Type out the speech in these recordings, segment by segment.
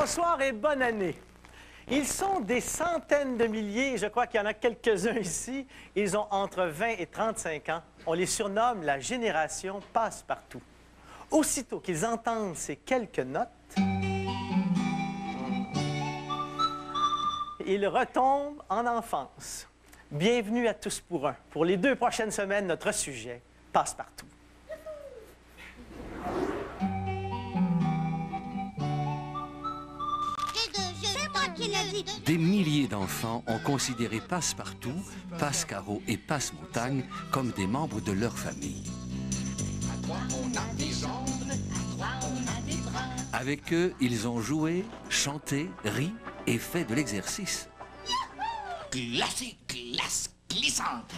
Bonsoir et bonne année. Ils sont des centaines de milliers, je crois qu'il y en a quelques-uns ici. Ils ont entre 20 et 35 ans. On les surnomme la génération passe-partout. Aussitôt qu'ils entendent ces quelques notes, ils retombent en enfance. Bienvenue à tous pour un. Pour les 2 prochaines semaines, notre sujet, passe-partout. Des milliers d'enfants ont considéré Passe-Partout, Passe-Carreau et Passe-Montagne comme des membres de leur famille. Avec eux, ils ont joué, chanté, ri et fait de l'exercice. Classique, classe glissante.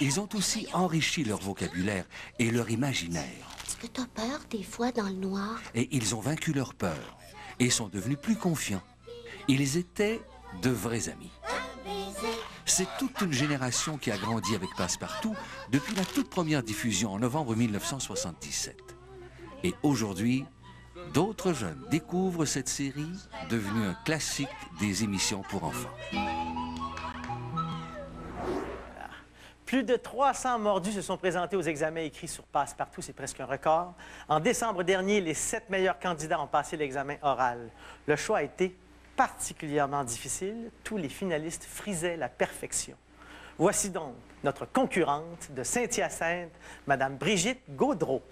Ils ont aussi enrichi leur vocabulaire et leur imaginaire. Est-ce que t'as peur des fois dans le noir? Et ils ont vaincu leur peur et sont devenus plus confiants. Ils étaient de vrais amis. C'est toute une génération qui a grandi avec Passe-Partout depuis la toute première diffusion en novembre 1977. Et aujourd'hui, d'autres jeunes découvrent cette série devenue un classique des émissions pour enfants. Plus de 300 mordus se sont présentés aux examens écrits sur Passe-Partout, c'est presque un record. En décembre dernier, les 7 meilleurs candidats ont passé l'examen oral. Le choix a été particulièrement difficile. Tous les finalistes frisaient la perfection. Voici donc notre concurrente de Saint-Hyacinthe, Mme Brigitte Gaudreault.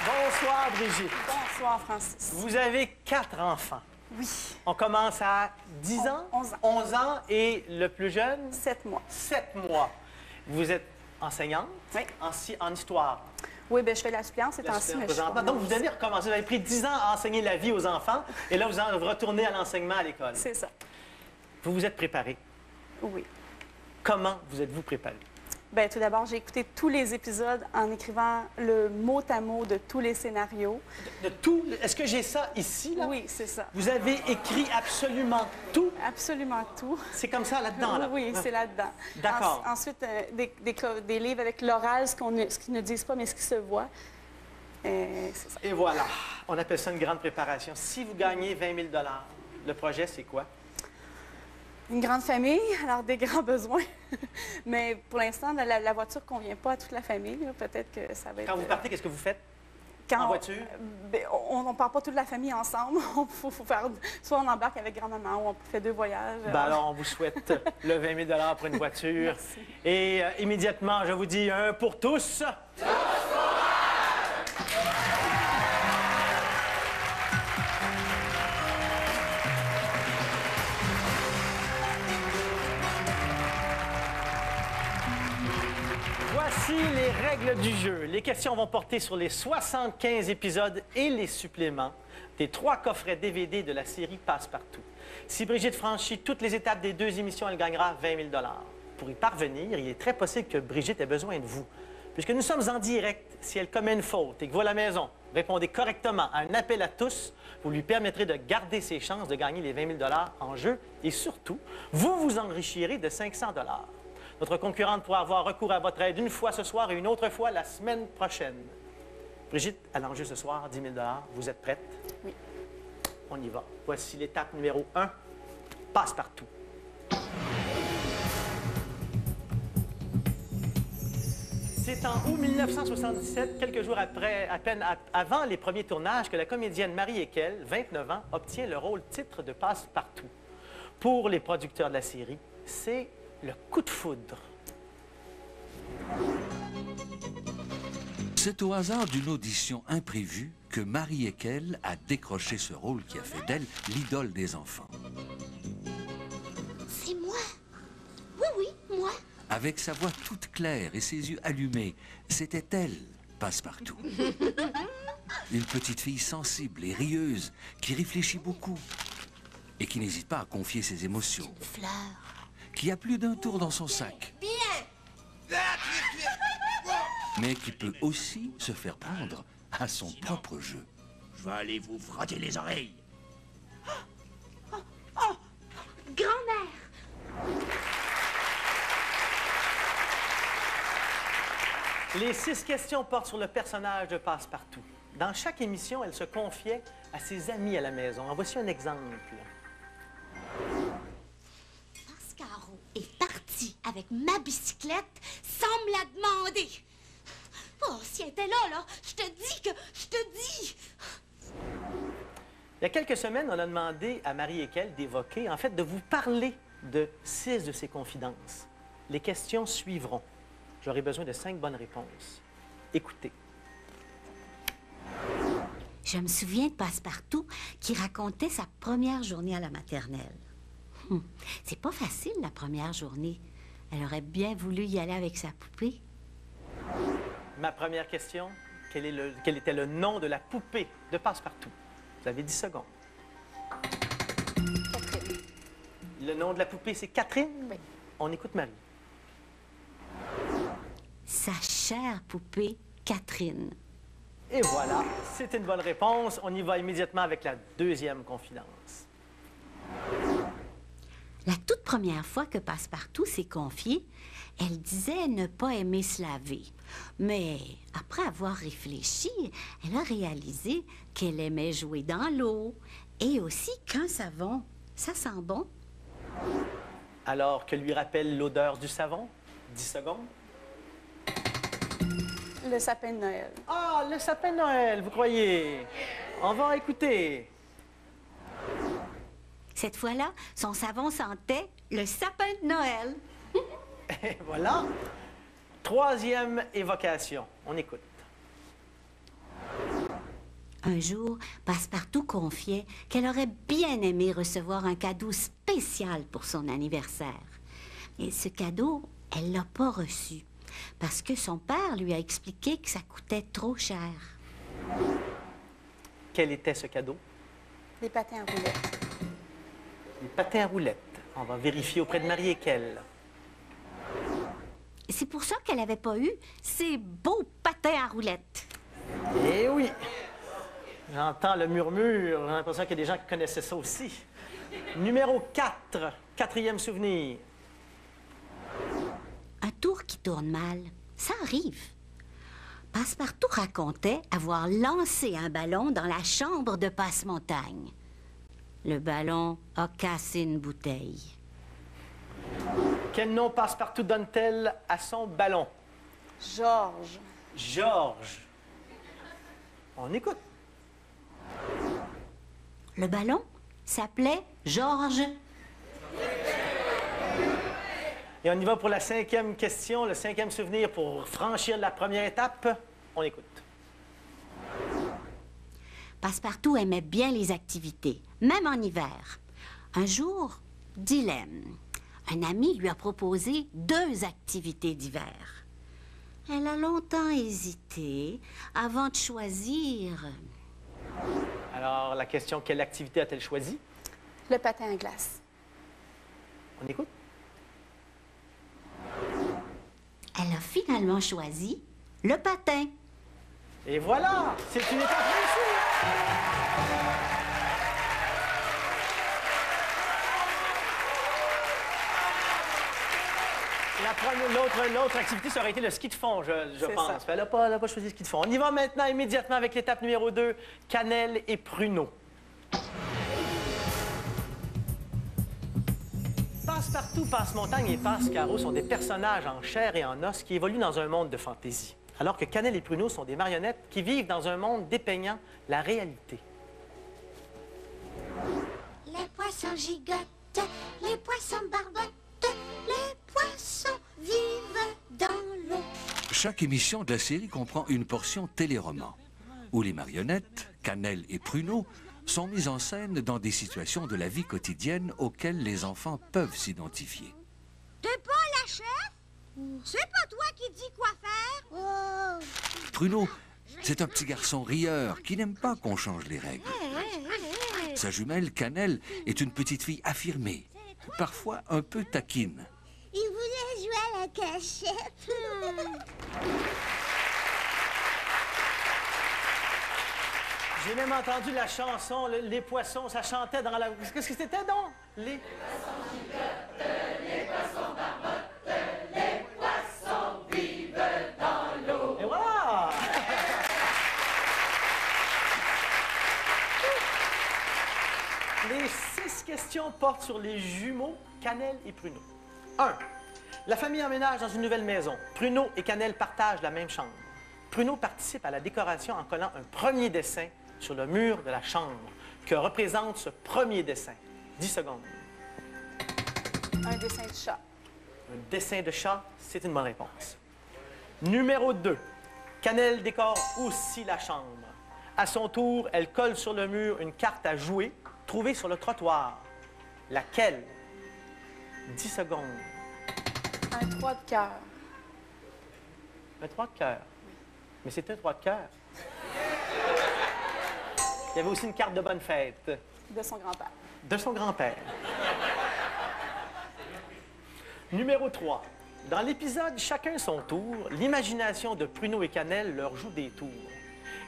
Bonsoir, Brigitte. Bonsoir, Francis. Vous avez 4 enfants. Oui. On commence à 10 ans? 11 ans. 11 ans et le plus jeune? 7 mois. 7 mois. Vous êtes enseignante? Oui. En histoire. Oui, bien, je fais la suppléance, c'est ainsi, mais je suis Donc, vous allez recommencer. Vous avez pris 10 ans à enseigner la vie aux enfants et là, vous en retournez à l'enseignement à l'école. C'est ça. Vous vous êtes préparé. Oui. Comment vous êtes-vous préparé? Bien, tout d'abord, j'ai écouté tous les épisodes en écrivant le mot à mot de tous les scénarios. De tout? Est-ce que j'ai ça ici, là? Oui, c'est ça. Vous avez écrit absolument tout? Absolument tout. C'est comme ça là-dedans, là? Oui, c'est là-dedans. D'accord. Ensuite, des livres avec l'oral, ce qu'ils ne disent pas, mais ce qui se voit. C'est ça. Et voilà. On appelle ça une grande préparation. Si vous gagnez 20 000 $, le projet, c'est quoi? Une grande famille, alors des grands besoins. Mais pour l'instant, la voiture ne convient pas à toute la famille. Peut-être que ça va être... Quand vous partez, qu'est-ce que vous faites? Quand en voiture? On ne part pas toute la famille ensemble. Faut faire, soit on embarque avec grand-maman ou on fait 2 voyages. Ben alors, on vous souhaite le 20 000 $ pour une voiture. Merci. Et immédiatement, je vous dis un pour tous. Voici les règles du jeu. Les questions vont porter sur les 75 épisodes et les suppléments des 3 coffrets DVD de la série Passe-Partout. Si Brigitte franchit toutes les étapes des 2 émissions, elle gagnera 20 000 $. Pour y parvenir, il est très possible que Brigitte ait besoin de vous. Puisque nous sommes en direct, si elle commet une faute et que vous, à la maison, répondez correctement à un appel à tous, vous lui permettrez de garder ses chances de gagner les 20 000 $ en jeu. Et surtout, vous vous enrichirez de 500 $. Notre concurrente pourra avoir recours à votre aide une fois ce soir et une autre fois la semaine prochaine. Brigitte, à l'enjeu ce soir, 10 000 $. Vous êtes prête? Oui. On y va. Voici l'étape numéro 1. Passe-Partout. C'est en août 1977, quelques jours après, à peine avant les premiers tournages, que la comédienne Marie Ekel, 29 ans, obtient le rôle titre de Passe-Partout. Pour les producteurs de la série, c'est le coup de foudre. C'est au hasard d'une audition imprévue que Marie Ekel a décroché ce rôle qui a fait d'elle l'idole des enfants. C'est moi. Oui, oui, moi. Avec sa voix toute claire et ses yeux allumés, c'était elle, Passe-Partout. Une petite fille sensible et rieuse qui réfléchit beaucoup et qui n'hésite pas à confier ses émotions. Fleur. Qui a plus d'un tour dans son sac. Mais qui peut aussi se faire prendre à son propre jeu. Je vais aller vous frotter les oreilles. Grand-mère! Les 6 questions portent sur le personnage de Passepartout. Dans chaque émission, elle se confiait à ses amis à la maison. En voici un exemple. Pascaro est parti avec ma bicyclette sans me la demander. Oh, si elle était là, je te dis. Il y a quelques semaines, on a demandé à Marie Ekel d'évoquer, en fait, de vous parler de 6 de ses confidences. Les questions suivront. J'aurai besoin de 5 bonnes réponses. Écoutez. Je me souviens de Passepartout qui racontait sa première journée à la maternelle. C'est pas facile, la première journée. Elle aurait bien voulu y aller avec sa poupée. Ma première question, quel était le nom de la poupée de Passepartout? Vous avez 10 secondes. Catherine. Le nom de la poupée, c'est Catherine? Oui. On écoute Marie. Sa chère poupée, Catherine. Et voilà, c'est une bonne réponse. On y va immédiatement avec la deuxième confidence. La toute première fois que Passepartout s'est confié, elle disait ne pas aimer se laver. Mais après avoir réfléchi, elle a réalisé qu'elle aimait jouer dans l'eau et aussi qu'un savon, ça sent bon. Alors que lui rappelle l'odeur du savon? 10 secondes. Le sapin de Noël. Ah, le sapin de Noël, vous croyez? On va écouter. Cette fois-là, son savon sentait le sapin de Noël. Et voilà. Troisième évocation. On écoute. Un jour, Passepartout confiait qu'elle aurait bien aimé recevoir un cadeau spécial pour son anniversaire. Et ce cadeau, elle l'a pas reçu parce que son père lui a expliqué que ça coûtait trop cher. Quel était ce cadeau? Des patins à roulettes. Les patins à roulettes. On va vérifier auprès de Marie Ekel. C'est pour ça qu'elle n'avait pas eu ces beaux patins à roulettes. Eh oui! J'entends le murmure. J'ai l'impression qu'il y a des gens qui connaissaient ça aussi. Numéro 4. Quatrième souvenir. Un tour qui tourne mal, ça arrive. Passepartout racontait avoir lancé un ballon dans la chambre de Passe-Montagne. Le ballon a cassé une bouteille. Quel nom Passepartout donne-t-elle à son ballon? Georges. Georges. On écoute. Le ballon s'appelait Georges. Et on y va pour la 5e question, le 5e souvenir pour franchir la première étape. On écoute. Passepartout aimait bien les activités, même en hiver. Un jour, dilemme. Un ami lui a proposé 2 activités d'hiver. Elle a longtemps hésité avant de choisir. Alors, la question, quelle activité a-t-elle choisi? Le patin à glace. On écoute. Elle a finalement choisi le patin. Et voilà, c'est une étape réussie. L'autre activité, ça aurait été le ski de fond, je C'est pense. ça. Elle n'a pas choisi le ski de fond. On y va maintenant immédiatement avec l'étape numéro 2, cannelle et pruneau. Passepartout, Passe-Montagne et Pascaro sont des personnages en chair et en os qui évoluent dans un monde de fantaisie. Alors que Cannelle et Pruneau sont des marionnettes qui vivent dans un monde dépeignant la réalité. Les poissons gigotent, les poissons barbotent, les poissons vivent dans l'eau. Chaque émission de la série comprend une portion téléroman, où les marionnettes, Cannelle et Pruneau, sont mises en scène dans des situations de la vie quotidienne auxquelles les enfants peuvent s'identifier. T'es pas la chef? C'est pas toi qui dis quoi faire? Oh. Pruneau, c'est un petit garçon rieur qui n'aime pas qu'on change les règles. Sa jumelle, Cannelle, est une petite fille affirmée, parfois un peu taquine. Il voulait jouer à la cachette. J'ai même entendu la chanson, les poissons, ça chantait dans la... Qu'est-ce que c'était donc? Les poissons gigotent, les poissons barbotent, les poissons vivent dans l'eau. Et voilà! Les 6 questions portent sur les jumeaux Cannelle et Pruneau. 1. La famille emménage dans une nouvelle maison. Pruneau et Cannelle partagent la même chambre. Pruneau participe à la décoration en collant un premier dessin sur le mur de la chambre. Que représente ce premier dessin? 10 secondes. Un dessin de chat. Un dessin de chat, c'est une bonne réponse. Numéro 2. Cannelle décore aussi la chambre. À son tour, elle colle sur le mur une carte à jouer trouvée sur le trottoir. Laquelle? 10 secondes. Un 3 de cœur. Un 3 de cœur. Mais c'est un 3 de cœur. Il y avait aussi une carte de bonne fête. De son grand-père. De son grand-père. Numéro 3. Dans l'épisode Chacun son tour, l'imagination de Pruneau et Cannelle leur joue des tours.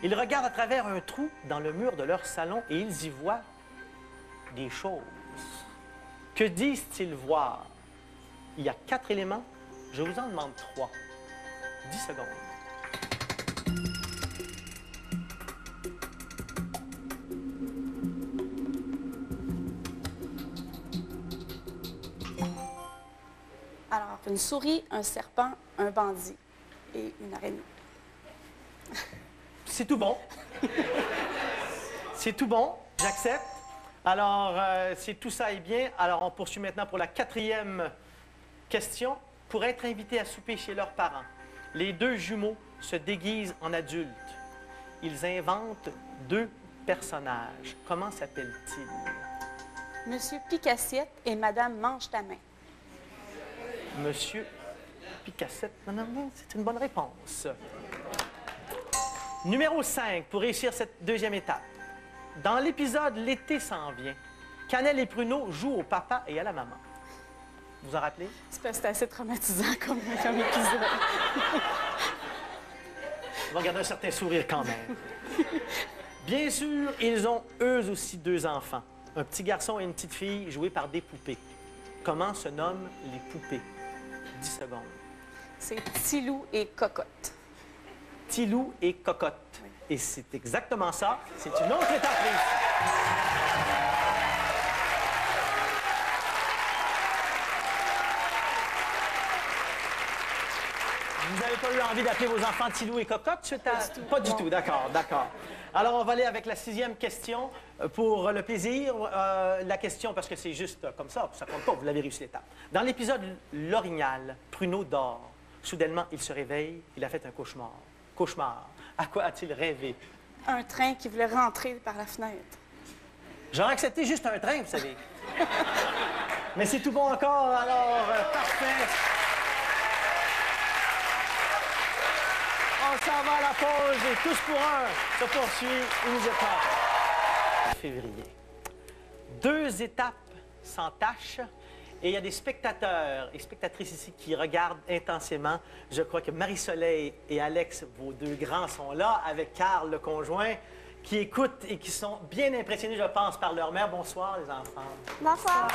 Ils regardent à travers un trou dans le mur de leur salon et ils y voient des choses. Que disent-ils voir? Il y a 4 éléments. Je vous en demande 3. 10 secondes. Alors, une souris, un serpent, un bandit et une araignée. C'est tout bon. C'est tout bon, j'accepte. Alors, c'est tout ça et bien. Alors, on poursuit maintenant pour la 4e question. Pour être invités à souper chez leurs parents, les 2 jumeaux se déguisent en adultes. Ils inventent 2 personnages. Comment s'appellent-ils? Monsieur Picassiette et Madame Mange-ta-main. Monsieur Picassette. Non, c'est une bonne réponse. Numéro 5, pour réussir cette 2e étape. Dans l'épisode L'été s'en vient, Cannelle et Pruneau jouent au papa et à la maman. Vous vous en rappelez? C'est assez traumatisant comme épisode. On va garder un certain sourire quand même. Bien sûr, ils ont eux aussi 2 enfants. Un petit garçon et une petite fille joués par des poupées. Comment se nomment les poupées? 10 secondes. C'est Tilou et Cocotte. Tilou et Cocotte. Oui. Et c'est exactement ça. C'est une autre étape réussie. Vous n'avez pas eu envie d'appeler vos enfants Tilou et Cocotte? Pas du tout, d'accord. Alors, on va aller avec la 6e question. Pour le plaisir, la question, parce que c'est juste comme ça compte pas, vous l'avez réussi l'étape. Dans l'épisode L'Orignal, Pruneau dort. Soudainement, il se réveille, il a fait un cauchemar. Cauchemar. À quoi a-t-il rêvé? Un train qui voulait rentrer par la fenêtre. J'aurais accepté juste un train, vous savez. Mais c'est tout bon encore, alors parfait. On s'en va à la pause et Tous pour un se poursuit immédiatement. Février. 2 étapes sans tâche. Et il y a des spectateurs et spectatrices ici qui regardent intensément. Je crois que Marie-Soleil et Alex, vos 2 grands, sont là, avec Carl, le conjoint, qui écoutent et qui sont bien impressionnés, je pense, par leur mère. Bonsoir, les enfants. Bonsoir.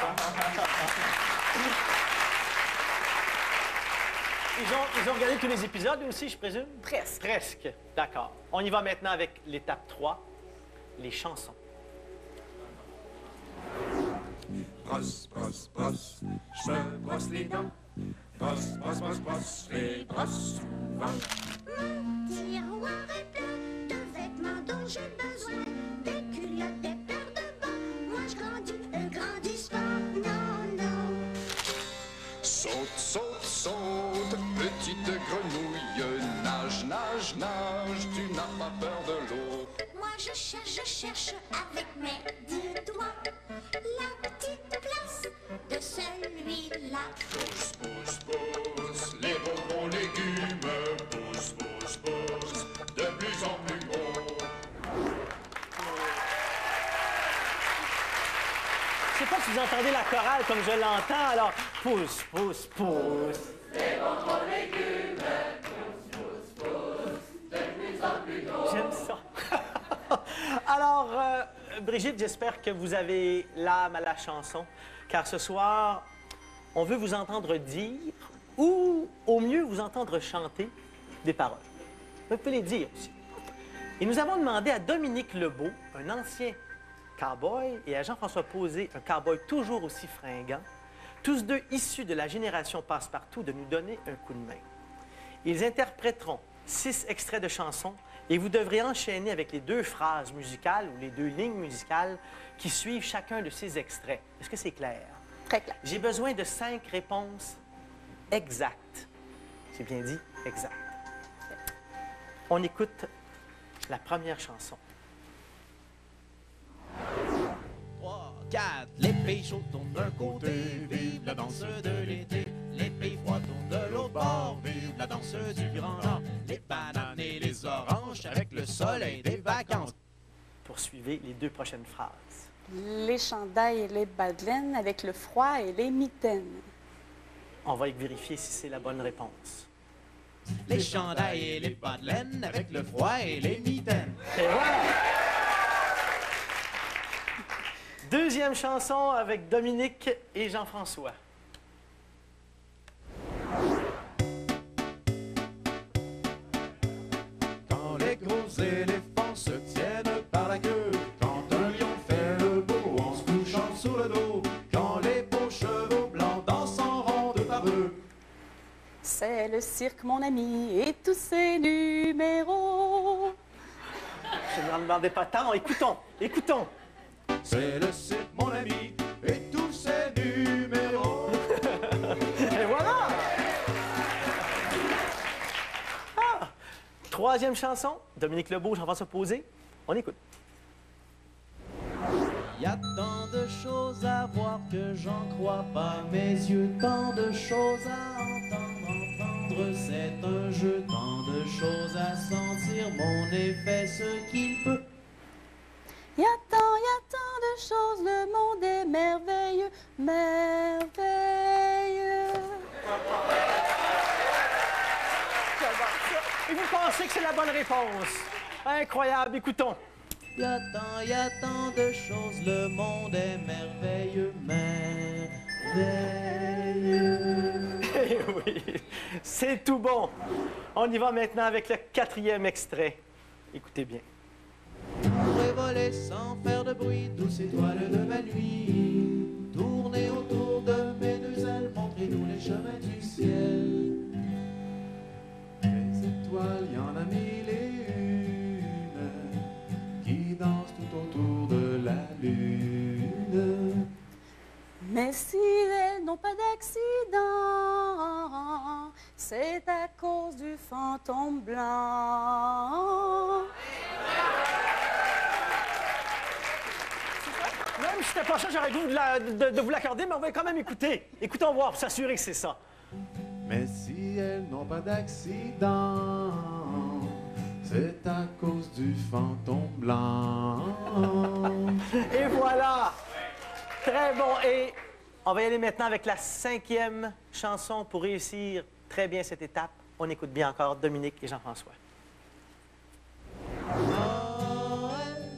Ils ont regardé tous les épisodes aussi, je présume? Presque. Presque. D'accord. On y va maintenant avec l'étape 3, les chansons. Brosse, brosse, brosse, je me brosse les dents. Brosse, brosse, brosse, brosse, les brosses souvent. Mon tiroir est plein de vêtements dont j'ai besoin. Des culottes, des paires de bas. Moi je grandis, eux grandissent pas. Non, non. Saute, saute, saute, petite grenouille. Nage, nage, nage, tu n'as pas peur de l'eau. Moi je cherche avec mes 10 doigts la petite place de celui-là. Pousse, pousse, pousse, les bonbons légumes. Pousse, pousse, pousse, de plus en plus gros. Je sais pas si vous entendez la chorale comme je l'entends, alors pousse, pousse, pousse. Les bonbons légumes, pousse, pousse, pousse, de plus en plus gros. J'aime ça. Alors, Brigitte, j'espère que vous avez l'âme à la chanson, car ce soir, on veut vous entendre dire, ou au mieux vous entendre chanter des paroles. Vous pouvez les dire aussi. Et nous avons demandé à Dominique Lebeau, un ancien cow-boy, et à Jean-François Posé, un cow-boy toujours aussi fringant, tous deux issus de la génération Passe-Partout, de nous donner un coup de main. Ils interpréteront 6 extraits de chansons et vous devrez enchaîner avec les 2 phrases musicales ou les 2 lignes musicales qui suivent chacun de ces extraits. Est-ce que c'est clair? Très clair. J'ai besoin de 5 réponses exactes. J'ai bien dit exact. On écoute la première chanson. 3, 4, les pays chauds tournent d'un côté, vive la danse de l'été. Les pays froids tournent de l'autre bord, vive la danse du Grand Nord. Les bananes et les oranges avec le soleil des vacances. Poursuivez les 2 prochaines phrases. Les chandails et les bas de laine avec le froid et les mitaines. On va vérifier si c'est la bonne réponse. Les chandails et les bas de laine avec le froid et les mitaines. Et voilà! Deuxième chanson avec Dominique et Jean-François. Quand les gros éléphants se tiennent par la queue, quand un lion fait le beau en se couchant sur le dos, quand les beaux chevaux blancs dansent en rond de baveux. C'est le cirque, mon ami, et tous ses numéros. Je ne m'en demandais pas tant. Écoutons, écoutons. C'est le cirque, mon ami, et tous ses numéros. Et voilà! Ah! Troisième chanson, Dominique Lebeau, Jean-François Posé. On écoute. Y a tant de choses à voir que j'en crois pas mes yeux, tant de choses à entendre, c'est un jeu, tant de choses à sentir, mon nez fait ce qu'il peut. Y a tant de choses, le monde est merveilleux, merveilleux. Et vous pensez que c'est la bonne réponse? Incroyable, écoutons. Y a tant de choses, le monde est merveilleux, merveilleux. Eh oui, c'est tout bon. On y va maintenant avec le 4e extrait. Écoutez bien. Pourrais voler sans faire de bruit, douce étoile de ma nuit. Tourner autour de mes 2 ailes, montrez-nous les chemins du ciel. Les étoiles, y en a 1001 qui dansent tout autour de la lune. Mais si elles n'ont pas d'accident, c'est à cause du fantôme blanc. Même si c'était pas ça, j'aurais dû de vous l'accorder, mais on va quand même écouter. Écoutons voir pour s'assurer que c'est ça. Mais si elles n'ont pas d'accident, c'est à cause du fantôme blanc. Et voilà! Très bon. Et on va y aller maintenant avec la 5e chanson pour réussir très bien cette étape. On écoute bien encore Dominique et Jean-François. Noël,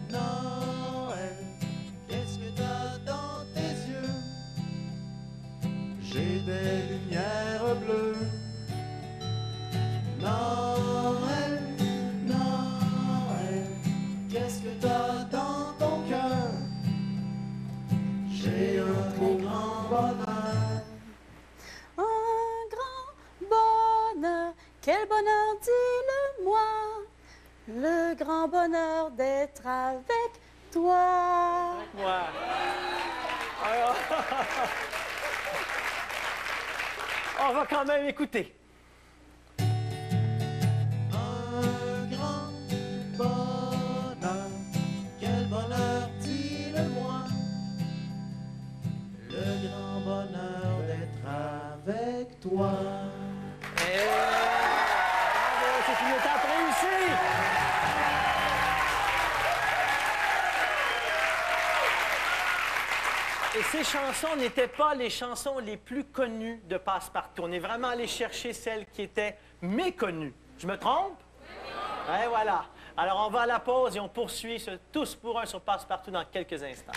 Noël, qu'est-ce que t'as dans tes yeux? J'ai des lumières bleues. Noël, Noël, qu'est-ce que t'as dans ton cœur? J'ai un trop grand bonheur. Un grand bonheur, quel bonheur, dis-le-moi. Le grand bonheur d'être avec toi. Ouais. Alors, on va quand même écouter. Un grand bonheur, quel bonheur, dis-le-moi. Le grand bonheur d'être avec toi. Bravo, c'est une étape réussie. Et ces chansons n'étaient pas les chansons les plus connues de Passe-Partout. On est vraiment allé chercher celles qui étaient méconnues. Je me trompe? Oui. Et voilà. Alors, on va à la pause et on poursuit ce tous pour un sur Passe-Partout dans quelques instants.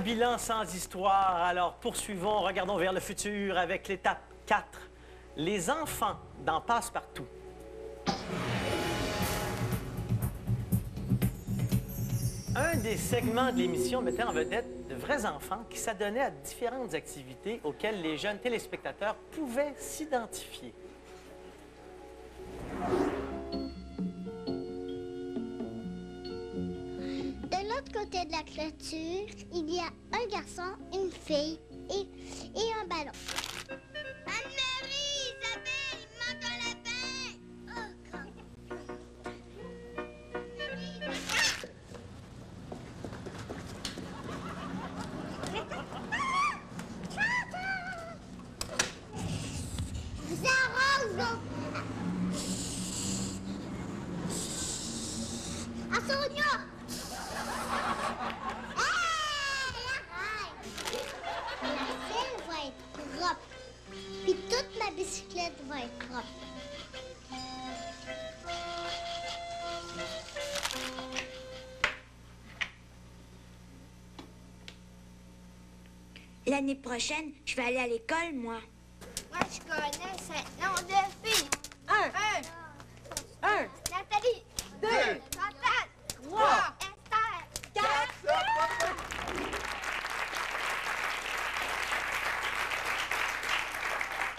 Bilan sans histoire. Alors, poursuivons, regardons vers le futur avec l'étape 4. Les enfants dans Passe-Partout. Un des segments de l'émission mettait en vedette de vrais enfants qui s'adonnaient à différentes activités auxquelles les jeunes téléspectateurs pouvaient s'identifier. De l'autre côté de la clôture, il y a un garçon, une fille et un ballon. Anne-Marie, Isabelle, il manque un lapin! Oh, grand. Vous arrose, à Sonia! La selle va être propre. Puis toute ma bicyclette va être propre. L'année prochaine, je vais aller à l'école, moi. Moi, je connais 5 noms de filles. 1, Nathalie. 2, Chantal. 3, Esther. 4.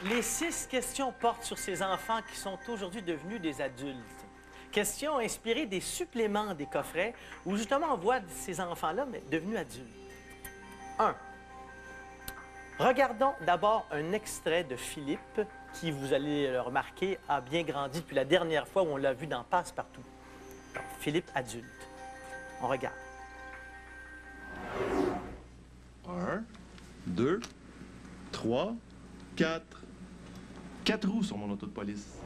Les 6 questions portent sur ces enfants qui sont aujourd'hui devenus des adultes. Questions inspirées des suppléments des coffrets où justement on voit ces enfants-là mais devenus adultes. 1. Regardons d'abord un extrait de Philippe qui, vous allez le remarquer, a bien grandi depuis la dernière fois où on l'a vu dans Passe-Partout. Donc, Philippe adulte. On regarde. 1, 2, 3, 4. 4 roues sur mon auto de police.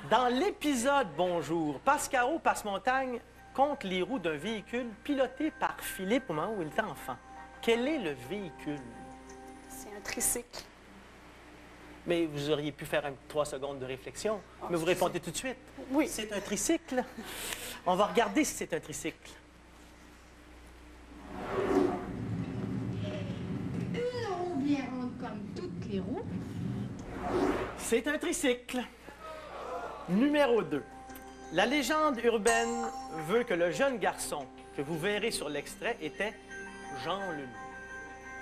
Dans l'épisode Bonjour, Pascaro Passe-Montagne compte les roues d'un véhicule piloté par Philippe au moment où il était enfant. Quel est le véhicule? C'est un tricycle. Mais vous auriez pu faire 3 secondes de réflexion, mais vous répondez tout de suite. Oui. C'est un tricycle. On va regarder si c'est un tricycle. Une roue bien ronde comme toutes les roues. C'est un tricycle. Numéro 2. La légende urbaine veut que le jeune garçon que vous verrez sur l'extrait était Jean Leloup.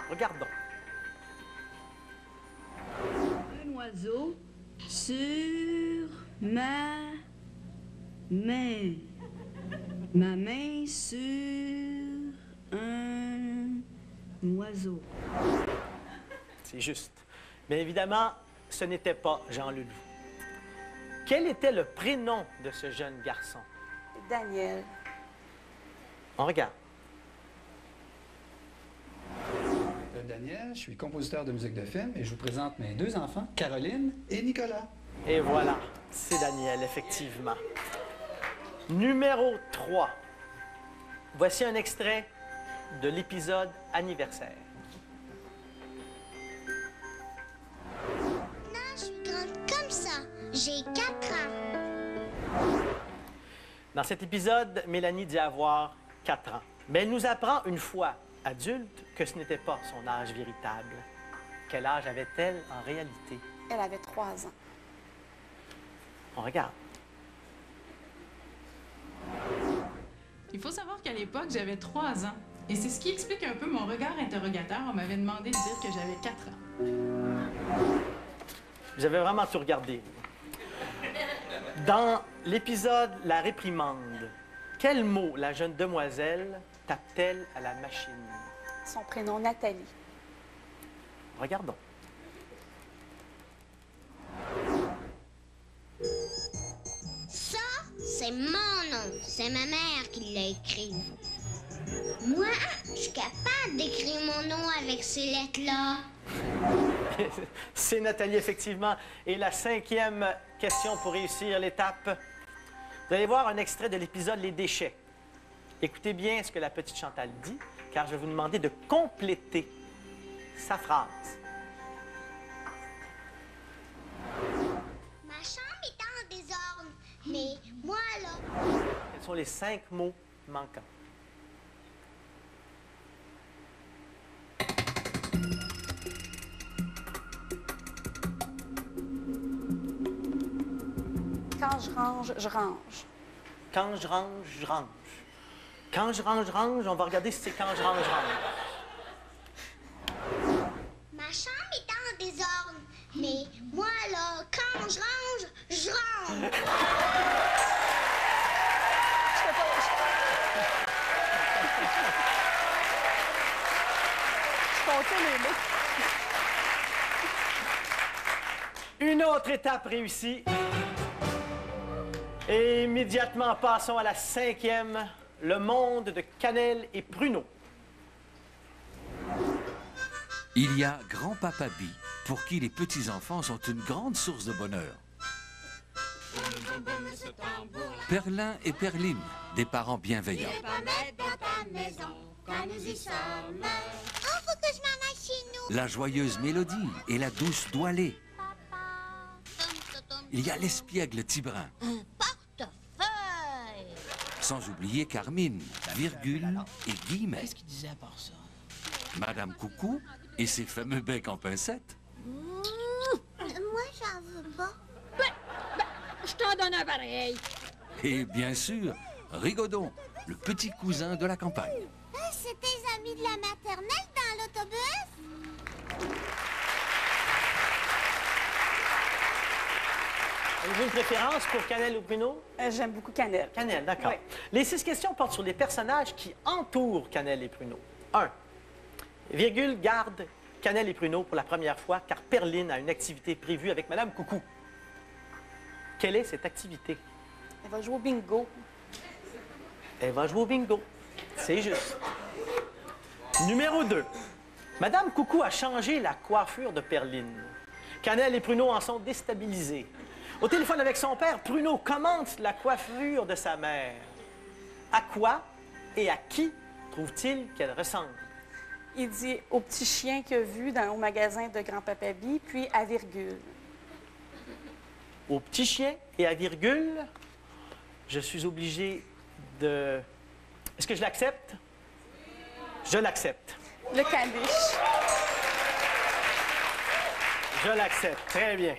Regardons. Un oiseau sur ma main. Ma main sur un oiseau. C'est juste. Mais évidemment, ce n'était pas Jean Leloup. Quel était le prénom de ce jeune garçon? Daniel. On regarde. Daniel, je suis compositeur de musique de film et je vous présente mes 2 enfants, Caroline et Nicolas. Et voilà, c'est Daniel, effectivement. Numéro 3. Voici un extrait de l'épisode anniversaire. Non, je suis grande comme ça. J'ai 4 ans. Dans cet épisode, Mélanie dit avoir 4 ans. Mais elle nous apprend une fois adulte que ce n'était pas son âge véritable. Quel âge avait-elle en réalité? Elle avait 3 ans. On regarde. Il faut savoir qu'à l'époque, j'avais 3 ans. Et c'est ce qui explique un peu mon regard interrogateur. On m'avait demandé de dire que j'avais 4 ans. Vous avez vraiment tout regardé. Dans l'épisode La réprimande, quel mot la jeune demoiselle tape-t-elle à la machine? Son prénom, Nathalie. Regardons. Ça, c'est mon nom. C'est ma mère qui l'a écrit. Moi, je suis capable d'écrire mon nom avec ces lettres-là. C'est Nathalie, effectivement. Et la 5e question pour réussir l'étape. Vous allez voir un extrait de l'épisode Les déchets. Écoutez bien ce que la petite Chantal dit, car je vais vous demander de compléter sa phrase. Ma chambre est Mais moi, là... Quels sont les 5 mots manquants? Quand je range, je range. Quand je range, je range. Quand je range, je range. On va regarder si c'est quand je range, je range. Ma chambre est en désordre. Mais moi, là, quand je range, je range. Je comptais les mots. Une autre étape réussie. Et immédiatement, passons à la 5e, le monde de cannelle et pruneaux. Il y a Grand-Papa Bee, pour qui les petits-enfants sont une grande source de bonheur. Perlin et Perline, des parents bienveillants. Oh, faut que je m'en aille chez nous. La joyeuse Mélodie et la douce Doualé. Il y a l'espiègle Tibrin. Un portefeuille. Sans oublier Carmine, Virgule et Guillemet. Qu'est-ce qu'il disait à part ça? Madame Coucou et ses fameux becs en pincette. Moi, j'en veux pas. Je t'en donne un pareil. Et bien sûr, Rigodon, le petit cousin de la campagne. C'est tes amis de la maternelle dans l'autobus? Avez-vous une préférence pour cannelle ou pruneau? J'aime beaucoup cannelle. Cannelle, d'accord. Oui. Les 6 questions portent sur les personnages qui entourent cannelle et pruneau. 1. Virgule garde cannelle et pruneau pour la première fois car Perline a une activité prévue avec Madame Coucou. Quelle est cette activité? Elle va jouer au bingo. Elle va jouer au bingo. C'est juste. Numéro 2. Madame Coucou a changé la coiffure de Perline. Cannelle et Pruneau en sont déstabilisés. Au téléphone avec son père, Pruneau commente la coiffure de sa mère. À quoi et à qui trouve-t-il qu'elle ressemble? Il dit au petit chien qu'il a vu au magasin de Grand-Papa Bee, puis à Virgule. Au petit chien et à Virgule, je suis obligé de... Est-ce que je l'accepte? Je l'accepte. Le caniche. Je l'accepte. Très bien.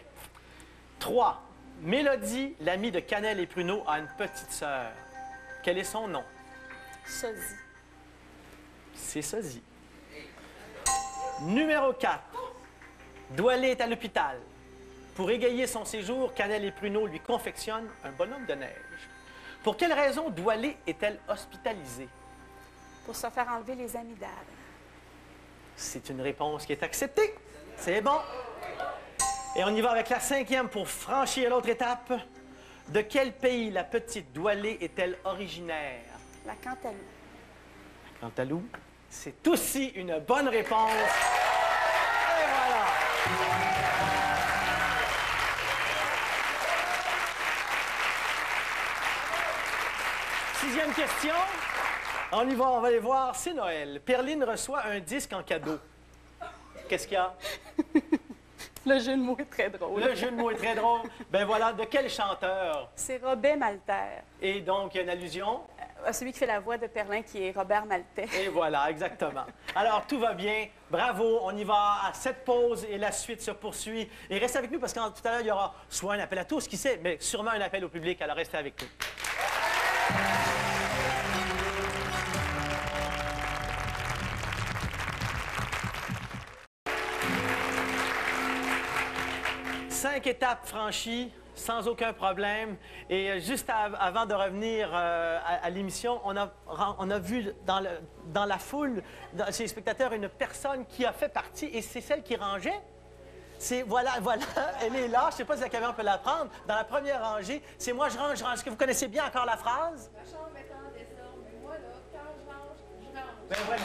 3. Mélodie, l'amie de Cannelle et Pruneau, a une petite sœur. Quel est son nom? Sosie. C'est Sosie. Numéro 4. Doualé est à l'hôpital. Pour égayer son séjour, Cannelle et Pruneau lui confectionnent un bonhomme de neige. Pour quelle raison Doualé est-elle hospitalisée? Pour se faire enlever les amygdales. C'est une réponse qui est acceptée. C'est bon. Et on y va avec la 5e pour franchir l'autre étape. De quel pays la petite Doualé est-elle originaire? La Cantalou. La Cantalou, c'est aussi une bonne réponse. Et voilà. Sixième question. On y va, on va aller voir. C'est Noël. Perline reçoit un disque en cadeau. Qu'est-ce qu'il y a? Le jeu de mots est très drôle. Le jeu de mots est très drôle. Ben voilà, de quel chanteur? C'est Robert Maltais. Et donc, il y a une allusion? Celui qui fait la voix de Perlin, qui est Robert Maltais. Et voilà, exactement. Alors, tout va bien. Bravo. On y va à cette pause et la suite se poursuit. Et restez avec nous parce que tout à l'heure, il y aura soit un appel à tous, qui sait, mais sûrement un appel au public. Alors, restez avec nous. Cinq étapes franchies, sans aucun problème. Et juste avant de revenir à l'émission, on a vu dans la foule, chez les spectateurs, une personne qui a fait partie, et c'est celle qui rangeait. Voilà, elle est là. Je ne sais pas si la caméra peut la prendre. Dans la première rangée, c'est moi, je range, je range. Est-ce que vous connaissez bien encore la phrase? La chambre est en désordre, mais moi, là, quand je range, je range. Ben voilà.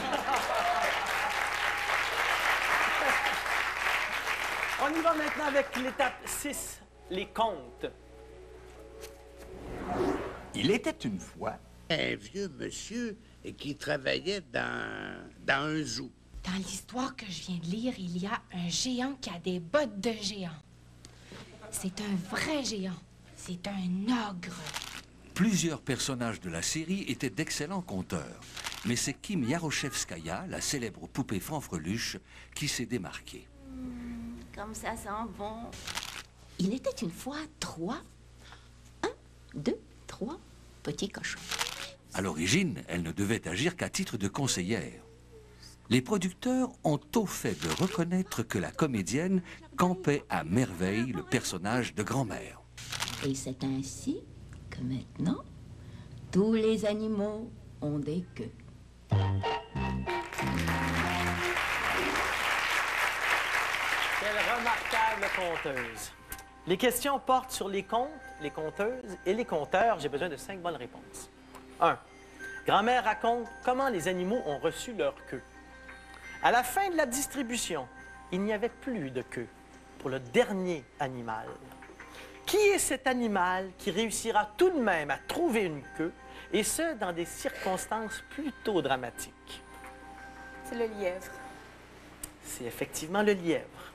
On y va maintenant avec l'étape 6, les contes. Il était une fois un vieux monsieur qui travaillait dans un zoo. Dans l'histoire que je viens de lire, il y a un géant qui a des bottes de géant. C'est un vrai géant. C'est un ogre. Plusieurs personnages de la série étaient d'excellents conteurs, mais c'est Kim Yaroshevskaya, la célèbre poupée fanfreluche, qui s'est démarquée. Comme ça sent bon. Il était une fois 3, 1, 2, 3 petits cochons. À l'origine, elle ne devait agir qu'à titre de conseillère. Les producteurs ont au fait de reconnaître que la comédienne campait à merveille le personnage de grand-mère. Et c'est ainsi que maintenant, tous les animaux ont des queues. Quelle remarquable conteuse. Les questions portent sur les contes, les conteuses et les conteurs. J'ai besoin de 5 bonnes réponses. 1. Grand-mère raconte comment les animaux ont reçu leur queue. À la fin de la distribution, il n'y avait plus de queue pour le dernier animal. Qui est cet animal qui réussira tout de même à trouver une queue, et ce, dans des circonstances plutôt dramatiques? C'est le lièvre. C'est effectivement le lièvre.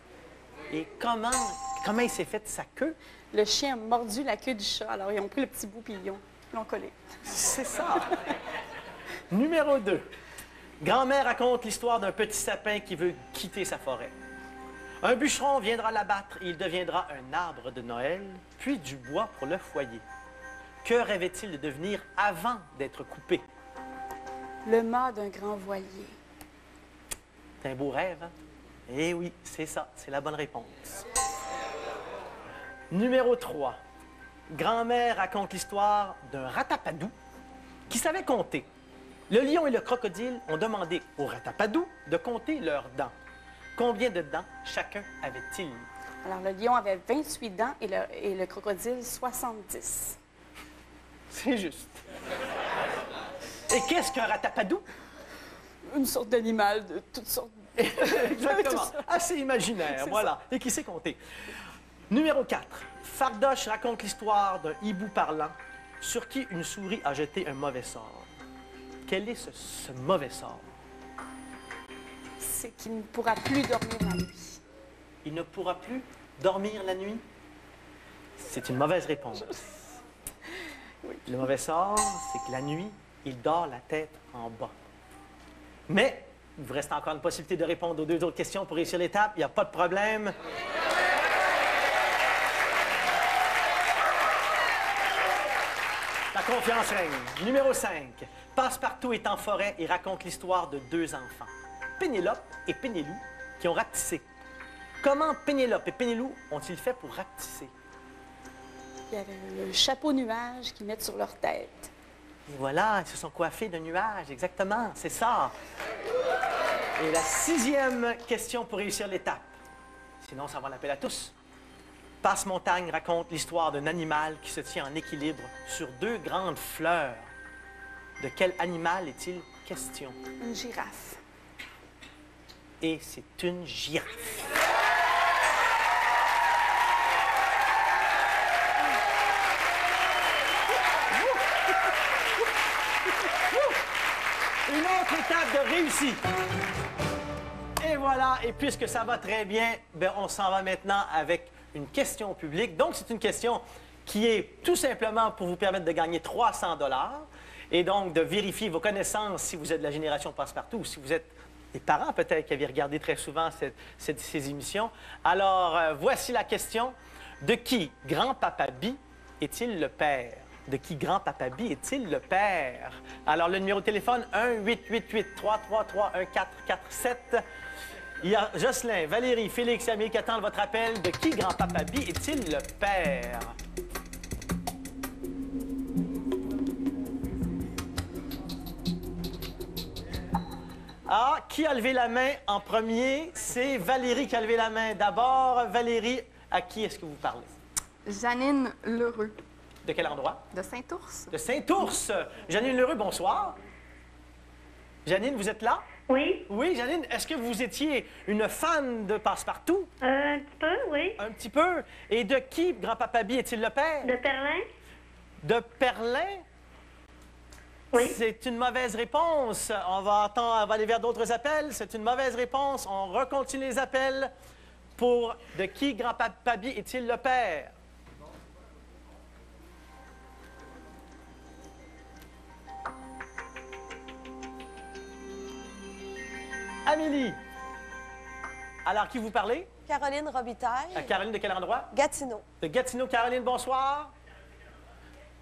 Et comment il s'est fait sa queue? Le chien a mordu la queue du chat, alors ils ont pris le petit bout puis ils l'ont collé. C'est ça. Numéro 2. Grand-mère raconte l'histoire d'un petit sapin qui veut quitter sa forêt. Un bûcheron viendra l'abattre et il deviendra un arbre de Noël, puis du bois pour le foyer. Que rêvait-il de devenir avant d'être coupé? Le mât d'un grand voilier. C'est un beau rêve, hein? Eh oui, c'est ça, c'est la bonne réponse. Numéro 3. Grand-mère raconte l'histoire d'un ratapadou qui savait compter. Le lion et le crocodile ont demandé au ratapadou de compter leurs dents. Combien de dents chacun avait-il? Alors, le lion avait 28 dents et le crocodile 70. C'est juste. Et qu'est-ce qu'un ratapadou? Une sorte d'animal de toutes sortes. Exactement. Assez imaginaire, voilà. Et qui sait compter. Numéro 4. Fardoche raconte l'histoire d'un hibou parlant sur qui une souris a jeté un mauvais sort. Quel est ce mauvais sort? C'est qu'il ne pourra plus dormir la nuit. Il ne pourra plus dormir la nuit? C'est une mauvaise réponse. Oui. Le mauvais sort, c'est que la nuit, il dort la tête en bas. Mais il vous reste encore une possibilité de répondre aux 2 autres questions pour réussir l'étape. Il n'y a pas de problème. La confiance règne. Numéro 5. Passepartout est en forêt et raconte l'histoire de 2 enfants, Pénélope et Pénélou, qui ont rapetissé. Comment Pénélope et Pénélou ont-ils fait pour rapetisser? Il y avait le chapeau nuage qu'ils mettent sur leur tête. Et voilà, ils se sont coiffés de nuages, exactement, c'est ça. Et la 6e question pour réussir l'étape. Sinon, ça va l'appel à tous. Passe-Montagne raconte l'histoire d'un animal qui se tient en équilibre sur 2 grandes fleurs. De quel animal est-il question? Une girafe. Et c'est une girafe. Une autre étape de réussite. Et voilà, et puisque ça va très bien, ben on s'en va maintenant avec une question publique. Donc, c'est une question qui est tout simplement pour vous permettre de gagner 300 $ et donc de vérifier vos connaissances si vous êtes de la génération Passepartout ou si vous êtes des parents peut-être qui avaient regardé très souvent ces émissions. Alors, voici la question. De qui Grand-Papa Bi est-il le père? De qui Grand-Papa Bi est-il le père? Alors, le numéro de téléphone, 1-888-333-1447. Il y a Jocelyn, Valérie, Félix et Amélie qui attendent votre appel. De qui Grand-Papa Bi est-il le père? Ah, qui a levé la main en premier? C'est Valérie qui a levé la main. D'abord, Valérie, à qui est-ce que vous parlez? Janine Lheureux. De quel endroit? De Saint-Ours. De Saint-Ours. Janine Lheureux, bonsoir. Janine, vous êtes là? Oui. Oui, Janine, est-ce que vous étiez une fan de Passepartout? Un petit peu, oui. Un petit peu. Et de qui Grand-Papa Bi est-il le père? De Perlin. De Perlin? Oui. C'est une mauvaise réponse. On va aller vers d'autres appels. C'est une mauvaise réponse. On recontinue les appels. Pour de qui Grand-Papa Bi est-il le père? Amélie. Alors, qui vous parlez? Caroline Robitaille. Caroline, de quel endroit? Gatineau. De Gatineau. Caroline, bonsoir.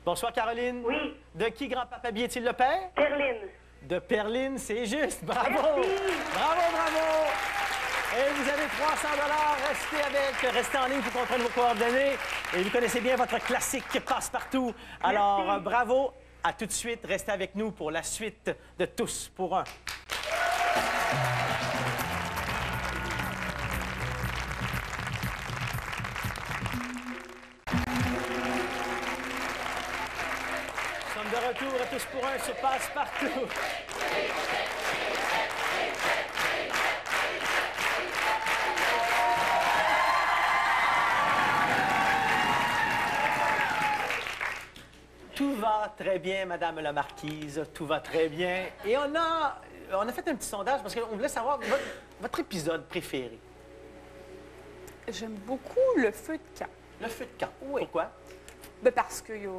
Bonsoir, Caroline. Oui. De qui grand-papa est-il le père? Perline. De Perline, c'est juste. Bravo. Merci. Bravo, bravo. Et vous avez 300 $. Restez en ligne pour qu'on prenne vos coordonnées. Et vous connaissez bien votre classique passe-partout. Alors, bravo. À tout de suite. Restez avec nous pour la suite de Tous pour un. Nous sommes de retour à Tous pour un sur Passe-Partout. Tout va très bien, Madame la Marquise, tout va très bien. Et on a fait un petit sondage parce qu'on voulait savoir votre épisode préféré. J'aime beaucoup le feu de camp. Le feu de camp, oui. Pourquoi? Ben parce que y a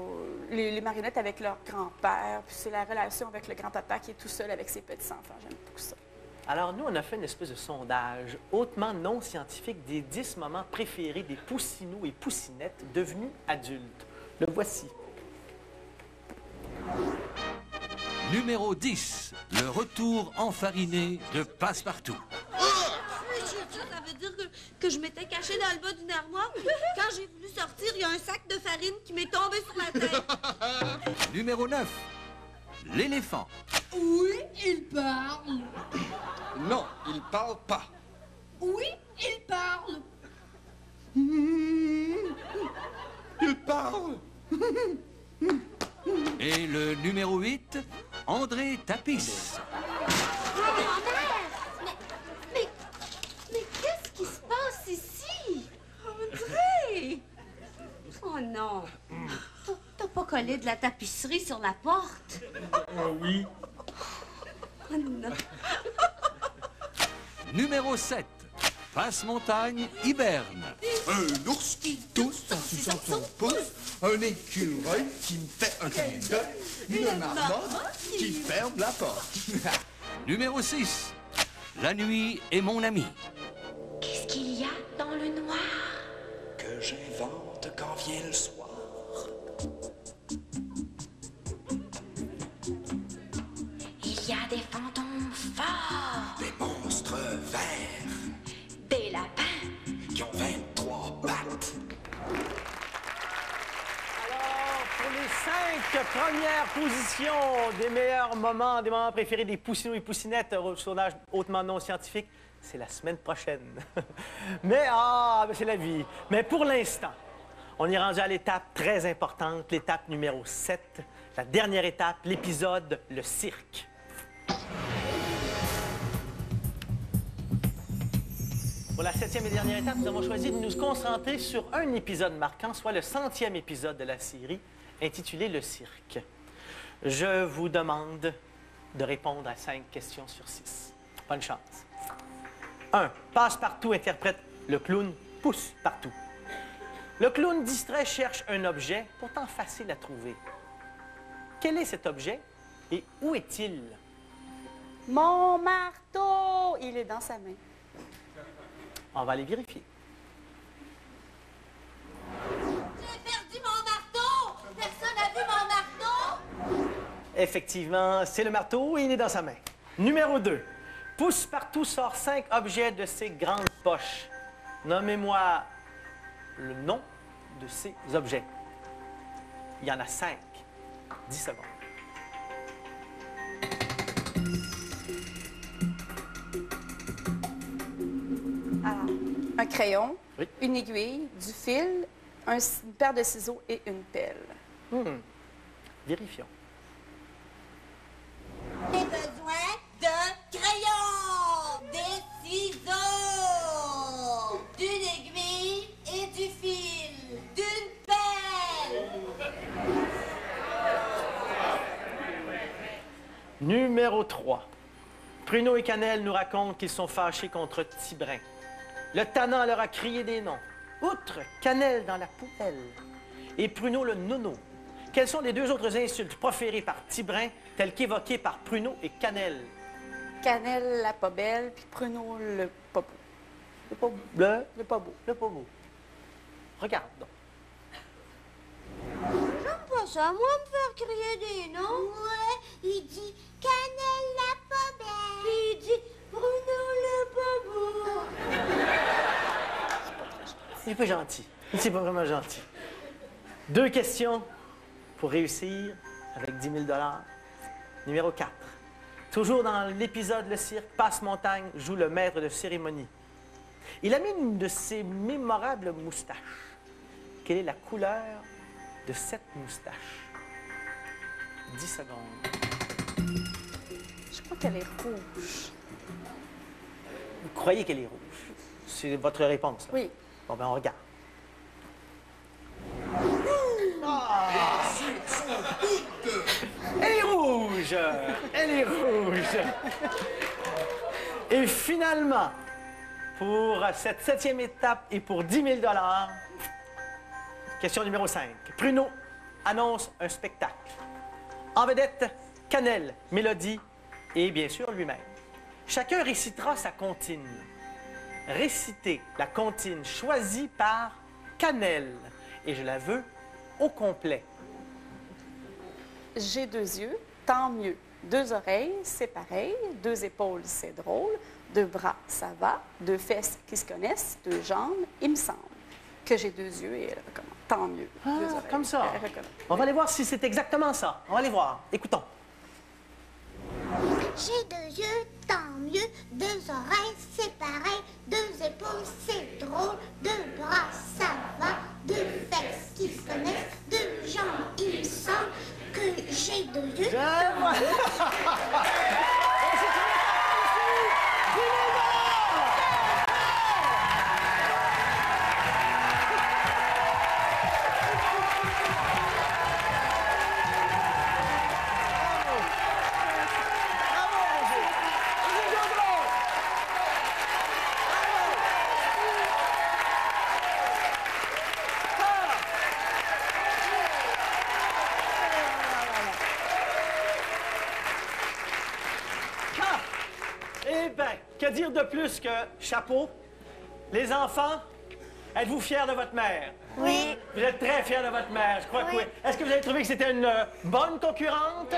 les marionnettes avec leur grand-père, puis c'est la relation avec le grand-papa qui est tout seul avec ses petits-enfants. J'aime beaucoup ça. Alors, nous, on a fait une espèce de sondage hautement non scientifique des 10 moments préférés des poussinots et poussinettes devenus adultes. Le voici. Numéro 10, le retour enfariné de Passe-Partout. Ça veut dire que je m'étais cachée dans le bas d'une armoire. Quand j'ai voulu sortir, il y a un sac de farine qui m'est tombé sur la tête. Numéro 9, l'éléphant. Oui, il parle. Non, il parle pas. Oui, il parle. Il parle. Et le numéro 8, André Tapis. Mais qu'est-ce qui se passe ici? André! Oh non! T'as pas collé de la tapisserie sur la porte? Oui. Oh non! Numéro 7, Passe-Montagne Hiberne. Un ours qui tousse en suçant son pouce. Un écureuil qui me fait un cri de... Une marmotte qui ferme la porte. Numéro 6, La nuit est mon ami. Qu'est-ce qu'il y a dans le noir? Que j'invente quand vient le soir. Il y a des fantômes forts. Des monstres verts. Des lapins. Qui ont 23 pattes. Alors, pour les 5 premières positions des meilleurs moments, des moments préférés des poussinots et poussinettes au sondage hautement non scientifique, c'est la semaine prochaine. Mais, c'est la vie. Mais pour l'instant, on est rendu à l'étape très importante, l'étape numéro 7, la dernière étape, l'épisode « Le cirque ». Pour la 7e et dernière étape, nous avons choisi de nous concentrer sur un épisode marquant, soit le 100e épisode de la série, intitulé « Le cirque ». Je vous demande de répondre à 5 questions sur 6. Bonne chance. 1. Passe-Partout interprète le clown Pousse-Partout. Le clown distrait cherche un objet, pourtant facile à trouver. Quel est cet objet et où est-il? Mon marteau! Il est dans sa main. On va aller vérifier. J'ai perdu mon marteau! Personne n'a vu mon marteau? Effectivement, c'est le marteau et il est dans sa main. Numéro 2. Pousse-Partout sort 5 objets de ses grandes poches. Nommez-moi le nom de ces objets. Il y en a 5. 10 secondes. Alors, un crayon, Oui. une aiguille, du fil, une paire de ciseaux et une pelle. Vérifions. J'ai besoin de crayons, des ciseaux, d'une aiguille et du fil, d'une pelle. Numéro 3. Pruneau et Cannelle nous racontent qu'ils sont fâchés contre Tibrin. Le tannant leur a crié des noms. Outre Cannelle dans la poubelle et Pruneau le nono. Quelles sont les 2 autres insultes proférées par Tibrin, telles qu'évoquées par Pruneau et Cannelle? Cannelle la pas belle, puis Pruneau le pas beau. Le pas beau. Le pas beau. Le pas beau. Regarde donc. J'aime pas ça, moi, me faire crier des noms. Ouais, il dit Cannelle la pas belle. Puis il dit Bruno le pas beau. Il est pas gentil. C'est pas vraiment gentil. 2 questions pour réussir avec 10 000 $. Numéro 4. Toujours dans l'épisode Le Cirque, Passe-Montagne joue le maître de cérémonie. Il a mis une de ses mémorables moustaches. Quelle est la couleur de cette moustache? 10 secondes. Je crois qu'elle est rouge. Vous croyez qu'elle est rouge? C'est votre réponse? Là. Oui. Bon, ben on regarde. Elle est rouge! Elle est rouge! Et finalement, pour cette 7e étape et pour 10 000 $, question numéro 5. Pruneau annonce un spectacle. En vedette, Cannelle, Mélodie et bien sûr lui-même. Chacun récitera sa comptine. Récitez la comptine choisie par Cannelle. Et je la veux au complet. J'ai 2 yeux, tant mieux. 2 oreilles, c'est pareil. 2 épaules, c'est drôle. 2 bras, ça va. 2 fesses qui se connaissent. 2 jambes, il me semble que j'ai 2 yeux et elle recommande. Tant mieux. 2 oreilles. Comme ça. Elle recommande. On va aller voir si c'est exactement ça. On va aller voir. Écoutons. J'ai 2 yeux, tant mieux. 2 oreilles, c'est pareil. 2 épaules, c'est drôle. 2 bras, ça va. 2 fesses qui se connaissent. 2 jambes, il me semble que j'ai 2 yeux. Eh bien, que dire de plus que chapeau? Les enfants, êtes-vous fiers de votre mère? Oui. Vous êtes très fiers de votre mère, je crois que oui. Est-ce que vous avez trouvé que c'était une bonne concurrente?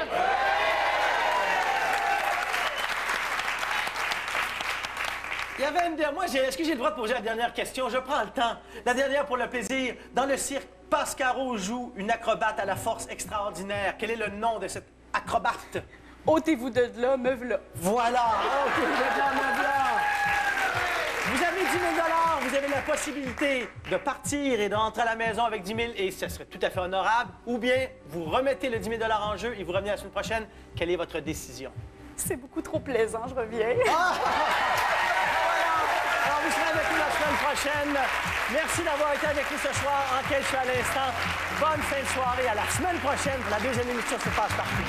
Il y avait une dernière... Moi, est-ce que j'ai le droit de poser la dernière question? Je prends le temps. La dernière pour le plaisir. Dans le cirque, Pascaro joue une acrobate à la force extraordinaire. Quel est le nom de cette acrobate? Ôtez-vous de là, me v'là. Voilà! Ôtez-vous de là, me v'là! Vous avez 10 000 $, vous avez la possibilité de partir et d'entrer à la maison avec 10 000 et ce serait tout à fait honorable. Ou bien, vous remettez le 10 000 $ en jeu et vous revenez la semaine prochaine. Quelle est votre décision? C'est beaucoup trop plaisant, je reviens. Ah! Alors, vous serez avec nous la semaine prochaine. Merci d'avoir été avec nous ce soir. En quel je suis à l'instant. Bonne fin de soirée. À la semaine prochaine pour la 2e émission sur Passe-Partout.